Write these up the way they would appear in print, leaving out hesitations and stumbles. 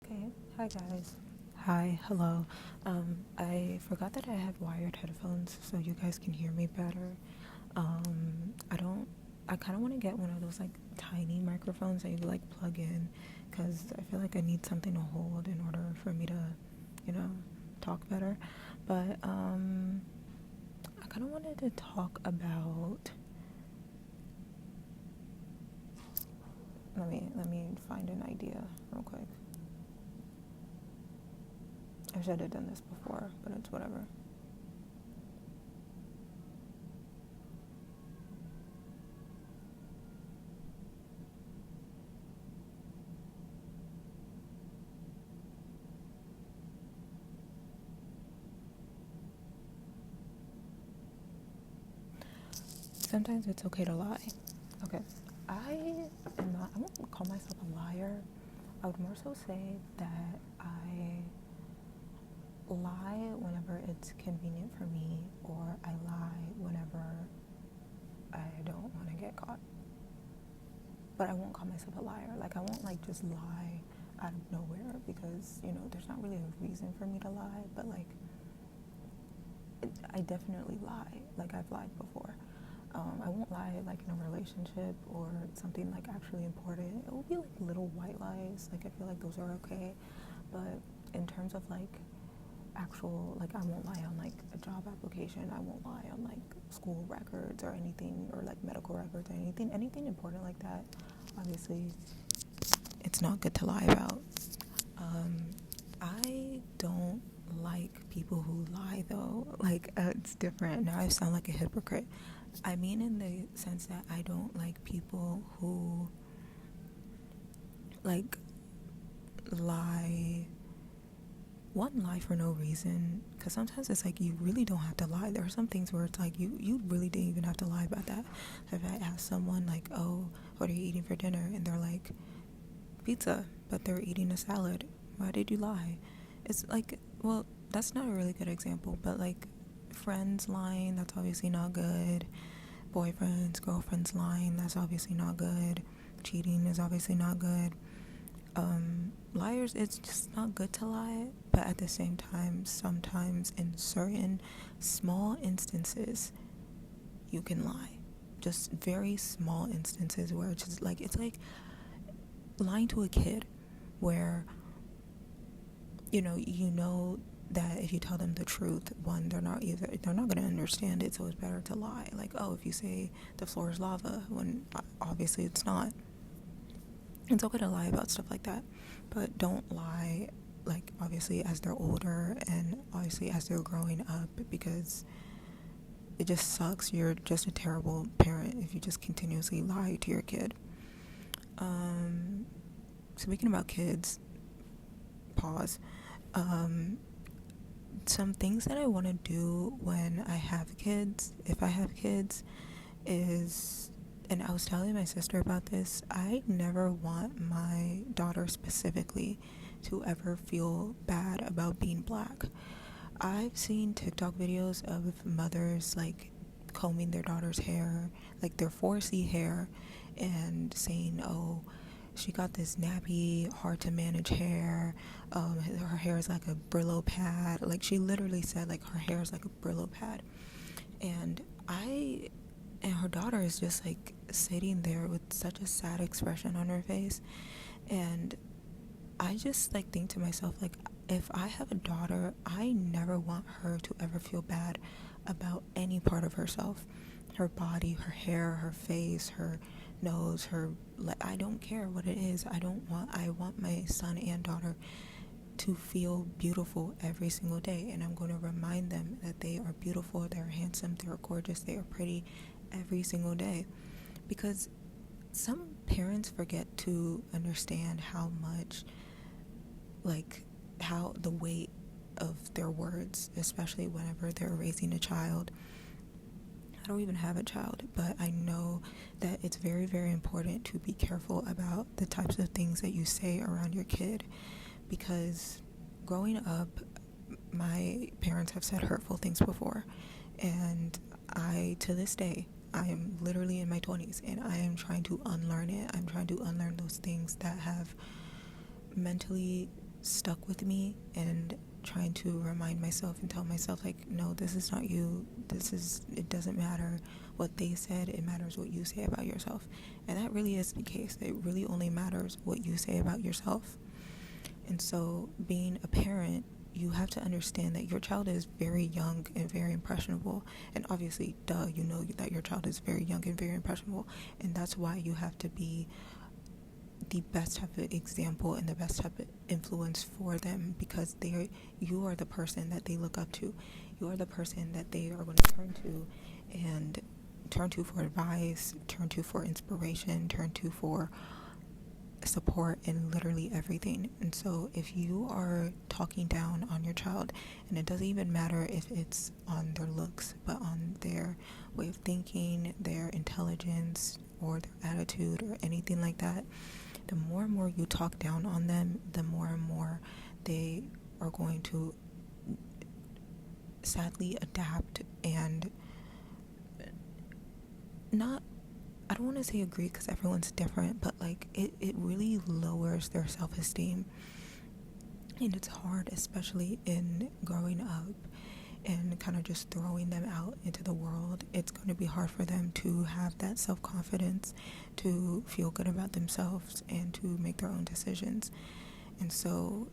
Okay, hi guys. Hi, hello. I forgot that I have wired headphones so you guys can hear me better. I don't, I kind of want to get one of those like tiny microphones that you like plug in because I feel like I need something to hold in order for me to, you know, talk better. But, I kind of wanted to talk about, let me find an idea real quick. I should have done this before, but it's whatever. Sometimes it's okay to lie. Okay. I won't call myself a liar. I would more so say that I lie whenever it's convenient for me, or I lie whenever I don't want to get caught. But I won't call myself a liar. Like, I won't, like, just lie out of nowhere because, there's not really a reason for me to lie. But, like, I definitely lie. Like, I've lied before. I won't lie like in a relationship or something like actually important. It will be like little white lies. Like I feel like those are okay. But in terms of like actual, like I won't lie on like a job application. I won't lie on like school records or anything, or like medical records or anything important like that. Obviously, it's not good to lie about. I don't like people who lie though. Like it's different. Now I sound like a hypocrite. I mean in the sense that I don't like people who like lie for no reason, because sometimes it's like you really don't have to lie. There are some things where it's like you really didn't even have to lie about that. If I ask someone like, oh, what are you eating for dinner, and they're like pizza, but they're eating a salad, why did you lie? It's like, well, that's not a really good example, but like friends lying, that's obviously not good. Boyfriends, girlfriends lying, that's obviously not good. Cheating is obviously not good. Liars, it's just not good to lie, but at the same time, sometimes in certain small instances, you can lie. Just very small instances where it's like lying to a kid where, you know that if you tell them the truth, one, they're not going to understand it, so it's better to lie. Like, oh, if you say the floor is lava when obviously it's not, it's okay to lie about stuff like that, but don't lie like obviously as they're older and obviously as they're growing up, because it just sucks. You're just a terrible parent if you just continuously lie to your kid. Speaking about kids, pause. Some things that I want to do when I have kids, if I have kids, is, and I was telling my sister about this, I never want my daughter specifically to ever feel bad about being black. I've seen TikTok videos of mothers like combing their daughter's hair, like their 4C hair, and saying, oh, she got this nappy, hard to manage hair. Her hair is like a Brillo pad. Like she literally said, like her hair is like a Brillo pad. And her daughter is just like sitting there with such a sad expression on her face. And I just like think to myself, like, if I have a daughter, I never want her to ever feel bad about any part of herself. Her body, her hair, her face, her nose, I don't care what it is. I want my son and daughter to feel beautiful every single day, and I'm going to remind them that they are beautiful, they're handsome, they're gorgeous, they are pretty every single day. Because some parents forget to understand how much, like, how the weight of their words, especially whenever they're raising a child. I don't even have a child, but I know that it's very, very important to be careful about the types of things that you say around your kid, because growing up, my parents have said hurtful things before, and to this day, I am literally in my 20s, and I am trying to unlearn it. I'm trying to unlearn those things that have mentally stuck with me, and trying to remind myself and tell myself, like, no, this is not you. It doesn't matter what they said, it matters what you say about yourself. And that really is the case. It really only matters what you say about yourself. And so, being a parent, you have to understand that your child is very young and very impressionable. And obviously, you know that your child is very young and very impressionable. And that's why you have to be the best type of example and the best type of influence for them, because you are the person that they look up to. You are the person that they are going to turn to for advice, turn to for inspiration, turn to for support in literally everything. And so if you are talking down on your child, and it doesn't even matter if it's on their looks, but on their way of thinking, their intelligence, or their attitude, or anything like that, the more and more you talk down on them, the more and more they are going to sadly adapt and not, I don't want to say agree, because everyone's different, but like it really lowers their self-esteem. And it's hard, especially in growing up and kind of just throwing them out into the world. It's going to be hard for them to have that self-confidence, to feel good about themselves, and to make their own decisions. And so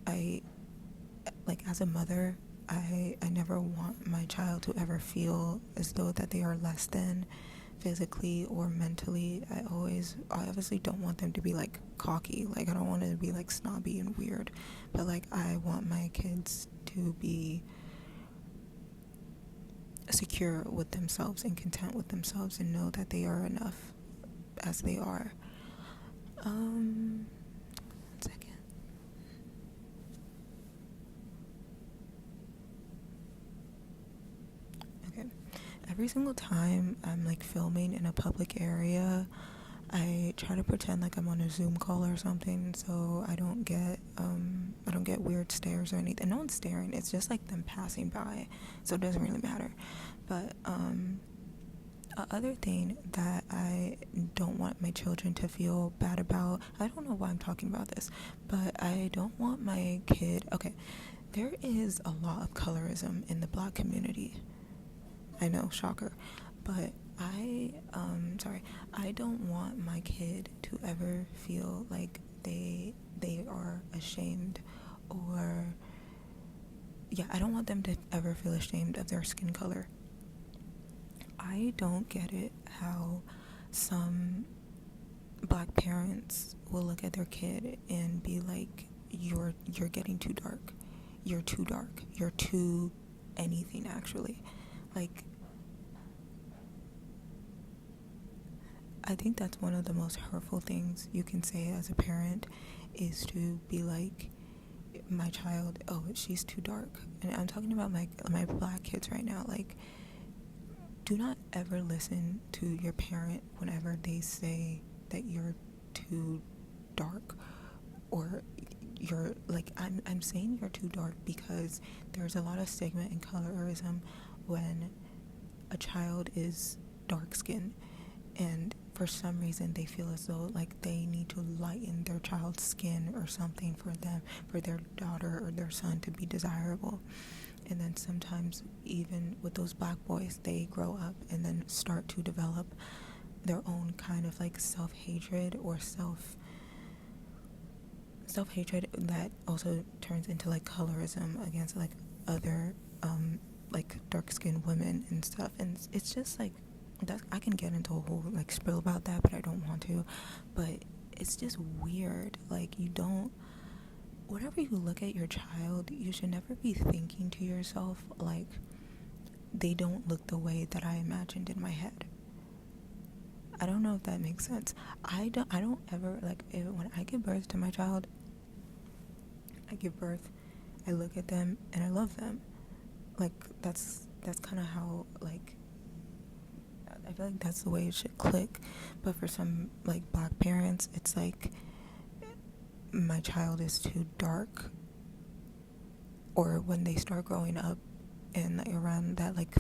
as a mother, I never want my child to ever feel as though that they are less than, physically or mentally. I obviously don't want them to be like cocky. Like, I don't want it to be like snobby and weird, but like, I want my kids to be secure with themselves and content with themselves, and know that they are enough as they are. 1 second. Okay. Every single time I'm like filming in a public area, I try to pretend like I'm on a Zoom call or something, so I don't get weird stares or anything. No one's staring. It's just like them passing by, so it doesn't really matter. But other thing that I don't want my children to feel bad about, I don't know why I'm talking about this, but I don't want my kid. Okay, there is a lot of colorism in the Black community. I know, shocker, but I don't want my kid to ever feel like they are ashamed, or I don't want them to ever feel ashamed of their skin color. I don't get it how some Black parents will look at their kid and be like, you're getting too dark, you're too dark, you're too anything, actually. Like, I think that's one of the most hurtful things you can say as a parent, is to be like, my child, oh, she's too dark. And I'm talking about my Black kids right now. Like, do not ever listen to your parent whenever they say that you're too dark, or you're like, I'm saying you're too dark because there's a lot of stigma and colorism when a child is dark skinned, and for some reason they feel as though like they need to lighten their child's skin or something for their daughter or their son to be desirable. And then sometimes even with those Black boys, they grow up and then start to develop their own kind of like self-hatred, or self-hatred that also turns into like colorism against like other like dark-skinned women and stuff. And it's just like, I can get into a whole like spiel about that, but I don't want to. But it's just weird. Like, whenever you look at your child, you should never be thinking to yourself like, they don't look the way that I imagined in my head. I don't know if that makes sense. I don't ever, like, when I give birth to my child, I look at them and I love them. Like, that's kind of how, like, I feel like that's the way it should click. But for some like Black parents, it's like, my child is too dark, or when they start growing up and like around that like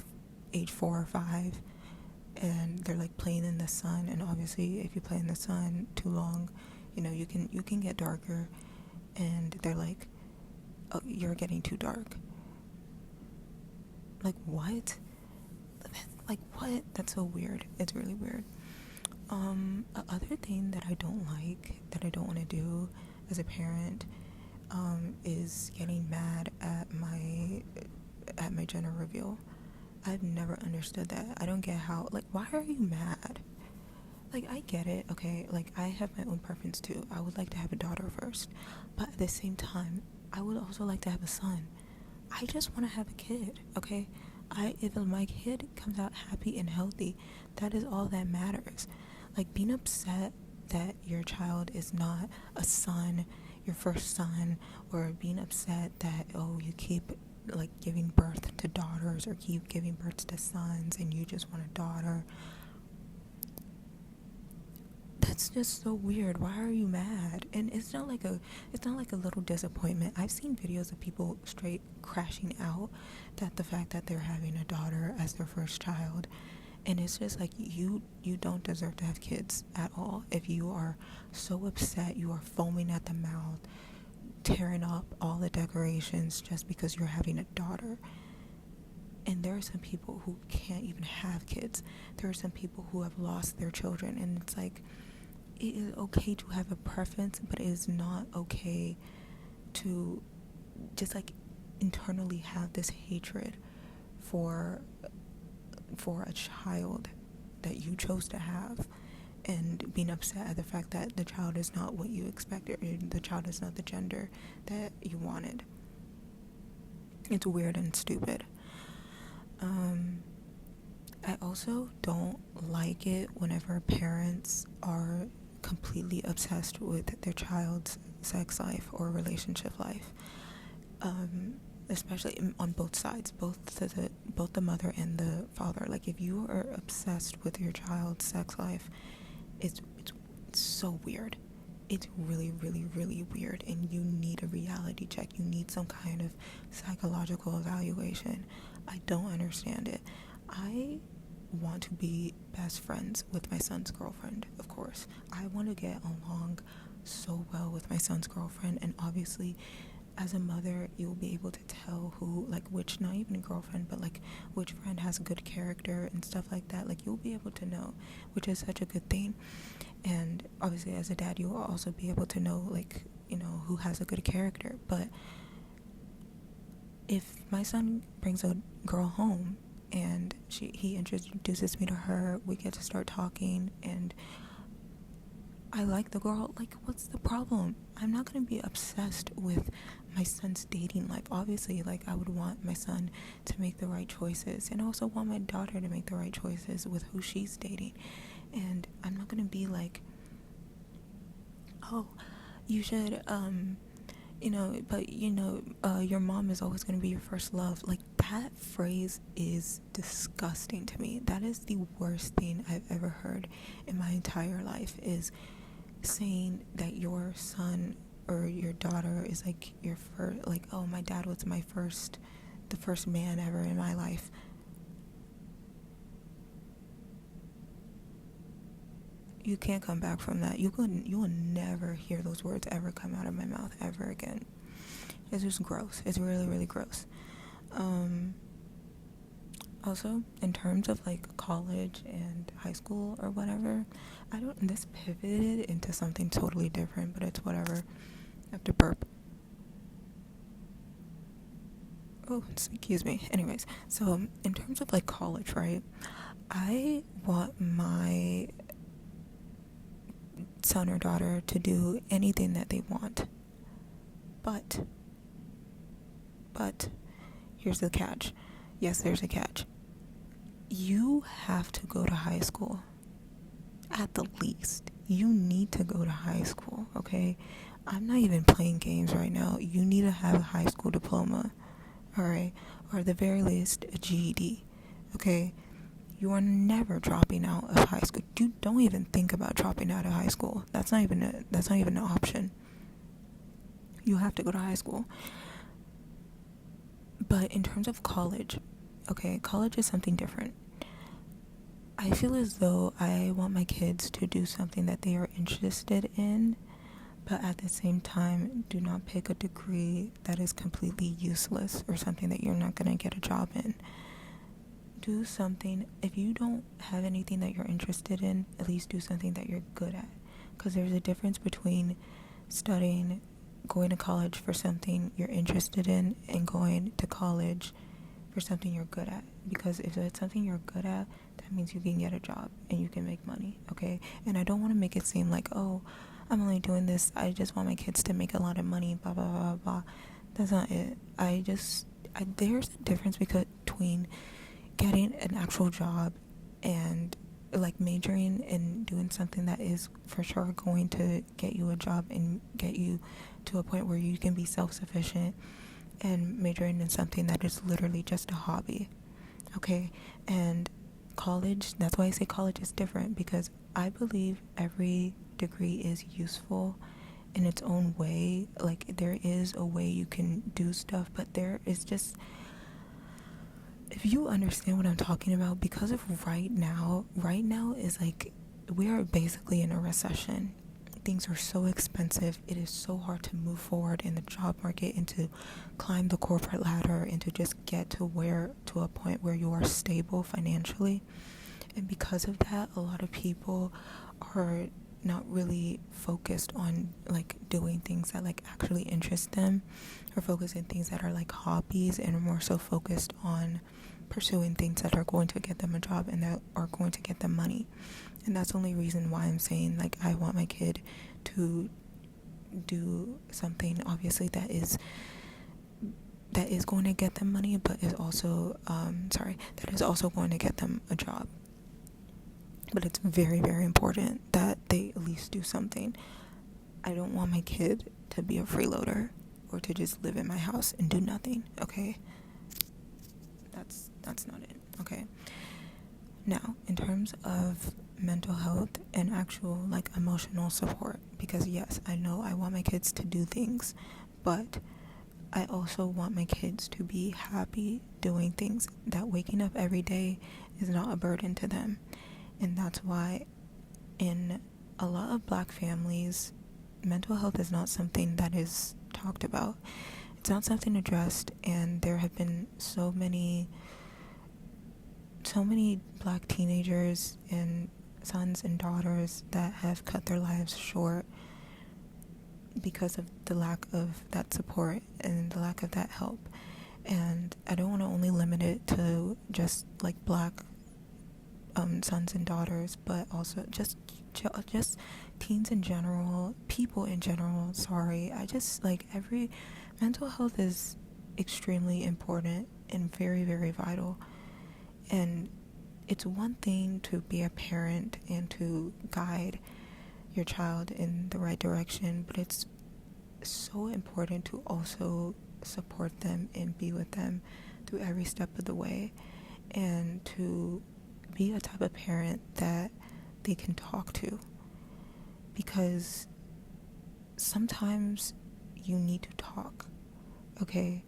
age 4 or 5, and they're like playing in the sun, and obviously if you play in the sun too long, you can get darker. and they're like, oh, you're getting too dark. Like, what? Like, what? That's so weird. It's really weird. Other thing that I don't like, that I don't want to do as a parent, is getting mad at my gender reveal. I've never understood that. I don't get how, like, why are you mad? Like, I get it, okay? Like, I have my own preference too. I would like to have a daughter first, but at the same time, I would also like to have a son. I just want to have a kid, okay? If my kid comes out happy and healthy, that is all that matters. Like, being upset that your child is not a son, your first son, or being upset that, oh, you keep like giving birth to daughters or keep giving birth to sons and you just want a daughter, that's just so weird. Why are you mad? And it's not like a little disappointment. I've seen videos of people straight crashing out that the fact that they're having a daughter as their first child, and it's just like, you don't deserve to have kids at all. If you are so upset, you are foaming at the mouth, tearing up all the decorations just because you're having a daughter. And there are some people who can't even have kids. There are some people who have lost their children, and it's like, it is okay to have a preference, but it is not okay to just like internally have this hatred for a child that you chose to have, and being upset at the fact that the child is not what you expected, or the child is not the gender that you wanted. It's weird and stupid. I also don't like it whenever parents are completely obsessed with their child's sex life or relationship life, especially on both sides, both the mother and the father. Like, if you are obsessed with your child's sex life, it's so weird. It's really, really, really weird, and you need a reality check. You need some kind of psychological evaluation. I don't understand it. I want to be best friends with my son's girlfriend, of course. I want to get along so well with my son's girlfriend, and obviously, as a mother, you'll be able to tell who, like, which, not even a girlfriend, but like which friend has a good character and stuff like that. Like, you'll be able to know, which is such a good thing. And obviously, as a dad, you will also be able to know, like, you know, who has a good character. But if my son brings a girl home and he introduces me to her, we get to start talking, and I like the girl, like, what's the problem? I'm not going to be obsessed with my son's dating life. Obviously, like, I would want my son to make the right choices, and I also want my daughter to make the right choices with who she's dating. And I'm not going to be like, oh, you should, your mom is always going to be your first love. Like, that phrase is disgusting to me. That is the worst thing I've ever heard in my entire life, is saying that your son or your daughter is like your first, like, oh, my dad was the first man ever in my life. You can't come back from that. You will never hear those words ever come out of my mouth ever again. It's just gross. It's really, really gross. Also, in terms of like college and high school or whatever, this pivoted into something totally different, but it's whatever. I have to burp. Oh, excuse me. Anyways, so in terms of like college, right? I want my son or daughter to do anything that they want. But here's the catch. Yes, there's a catch. You have to go to high school. At the least, you need to go to high school, okay? I'm not even playing games right now. You need to have a high school diploma, alright? Or at the very least, a GED, okay? You are never dropping out of high school. You don't even think about dropping out of high school. That's not even an option. You have to go to high school. But in terms of college, okay, college is something different. I feel as though I want my kids to do something that they are interested in, But at the same time, do not pick a degree that is completely useless or something that you're not going to get a job in. Do something. If you don't have anything that you're interested in, at least do something that you're good at. Because there's a difference between studying, going to college for something you're interested in, and going to college for something you're good at. Because if it's something you're good at, that means you can get a job and you can make money, okay? And I don't want to make it seem like, oh, I'm only doing this, I just want my kids to make a lot of money, blah, blah, blah, blah. That's not it. There's a difference between getting an actual job and like majoring in doing something that is for sure going to get you a job and get you to a point where you can be self-sufficient, and majoring in something that is literally just a hobby, okay? And college, that's why I say college is different, because I believe every degree is useful in its own way. Like, there is a way you can do stuff, but there is just, if you understand what I'm talking about, because of right now is like, we are basically in a recession. Things are so expensive. It is so hard to move forward in the job market and to climb the corporate ladder and to just get to a point where you are stable financially. And because of that, a lot of people are not really focused on like doing things that like actually interest them, or focused in things that are like hobbies, and are more so focused on pursuing things that are going to get them a job and that are going to get them money. And that's the only reason why I'm saying, like, I want my kid to do something, obviously, that is going to get them money, but is also that is also going to get them a job. But it's very, very important that they at least do something. I don't want my kid to be a freeloader or to just live in my house and do nothing, okay? That's not it, okay? Now, in terms of mental health and actual like emotional support, because yes, I know I want my kids to do things, but I also want my kids to be happy doing things, that waking up every day is not a burden to them. And that's why in a lot of Black families, mental health is not something that is talked about. It's not something addressed, and there have been so many Black teenagers and sons and daughters that have cut their lives short because of the lack of that support and the lack of that help. And I don't want to only limit it to just like Black sons and daughters, but also just teens in general, people in general. I just like, every mental health is extremely important and very, very vital. And it's one thing to be a parent and to guide your child in the right direction, but it's so important to also support them and be with them through every step of the way, and to be a type of parent that they can talk to, because sometimes you need to talk, okay?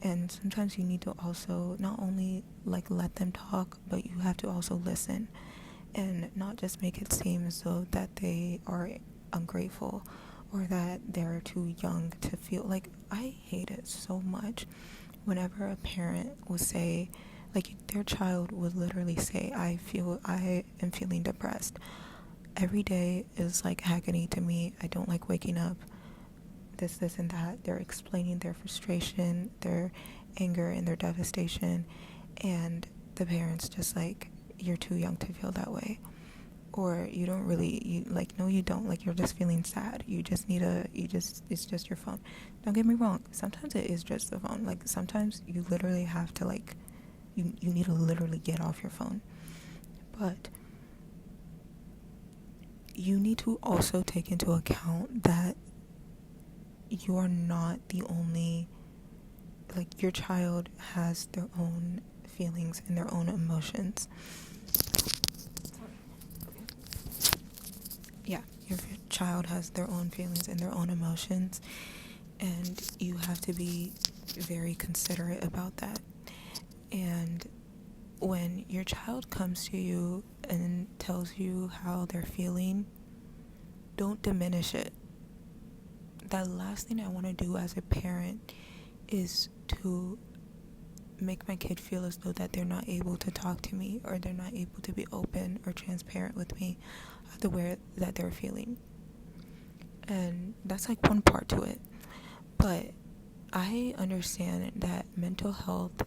And sometimes you need to also not only like let them talk, but you have to also listen, and not just make it seem as though that they are ungrateful or that they're too young to feel. Like, I hate it so much whenever a parent will say, like, their child would literally say, I am feeling depressed. Every day is like agony to me. I don't like waking up. This and that. They're explaining their frustration, their anger, and their devastation, and the parents just like, you're too young to feel that way, or you don't really, no, you don't, like, you're just feeling sad, it's just your phone. Don't get me wrong, sometimes it is just the phone. Like, sometimes you literally have to, like, you need to literally get off your phone, but you need to also take into account that you are not the only, like, your child has their own feelings and their own emotions. Yeah, your child has their own feelings and their own emotions, and you have to be very considerate about that. And when your child comes to you and tells you how they're feeling, don't diminish it. the last thing I want to do as a parent is to make my kid feel as though that they're not able to talk to me, or they're not able to be open or transparent with me at the way that they're feeling. And that's like one part to it. But I understand that mental health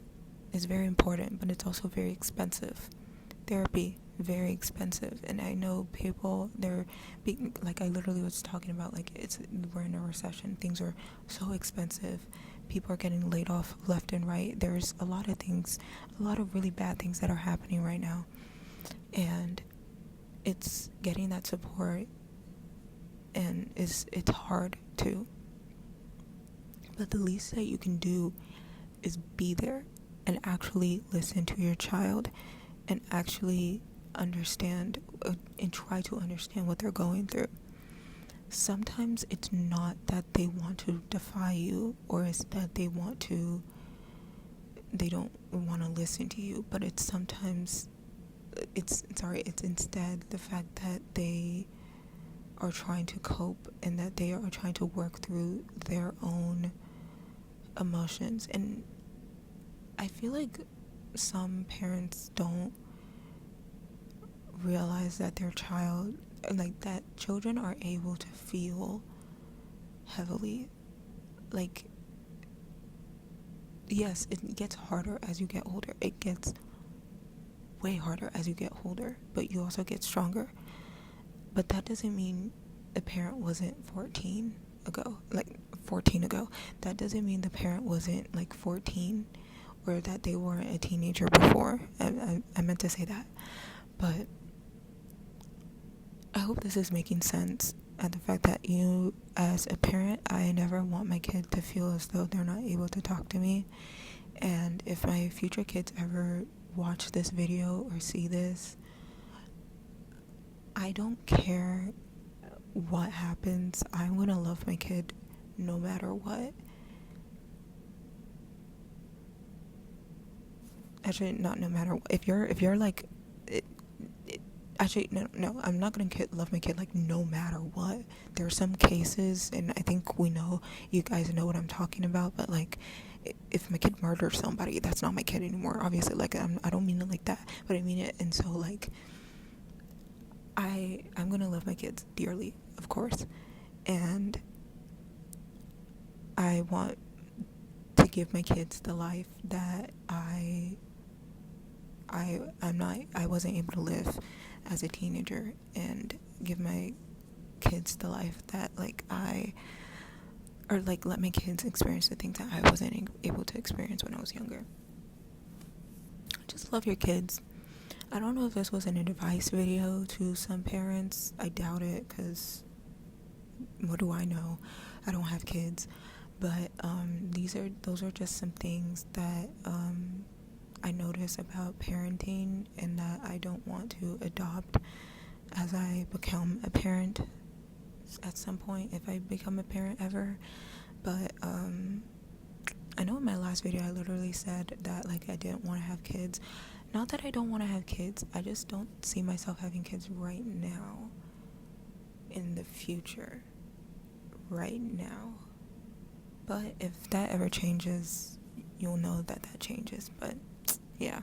is very important, but it's also very expensive. Therapy, very expensive. And I know people, they're being, like I literally was talking about, like we're in a recession, things are so expensive, people are getting laid off left and right. There's a lot of things, a lot of really bad things that are happening right now, and it's getting that support, and it's hard too. But the least that you can do is be there and actually listen to your child, and actually understand and try to understand what they're going through. Sometimes it's not that they want to defy you, or it's that they don't want to listen to you, but it's sometimes it's instead the fact that they are trying to cope, and that they are trying to work through their own emotions. And I feel like some parents don't realize that their child, like that children are able to feel heavily. Like, yes, it gets harder as you get older. It gets way harder as you get older, but you also get stronger. But that doesn't mean the parent wasn't 14 ago. That doesn't mean the parent wasn't like 14, or that they weren't a teenager before. I meant to say that. But I hope this is making sense, at the fact that you, as a parent, I never want my kid to feel as though they're not able to talk to me. And if my future kids ever watch this video or see this, I don't care what happens. I'm gonna love my kid no matter what. Actually, not no matter what. If you're like, actually, no, I'm not gonna love my kid like no matter what. There are some cases, and I think you guys know what I'm talking about, but like, if my kid murders somebody, that's not my kid anymore, obviously. Like, I don't mean it like that, but I mean it. And so, like, I'm gonna love my kids dearly, of course, and I want to give my kids the life that I wasn't able to live as a teenager, and give my kids the life that let my kids experience the things that I wasn't able to experience when I was younger. Just love your kids. I don't know if this was an advice video to some parents. I doubt it, because what do I know? I don't have kids. But those are just some things that I notice about parenting, and that I don't want to adopt as I become a parent at some point, if I become a parent ever. But I know in my last video I literally said that, like, I didn't want to have kids. Not that I don't want to have kids, I just don't see myself having kids right now, in the future, right now. But if that ever changes, you'll know that changes. But yeah.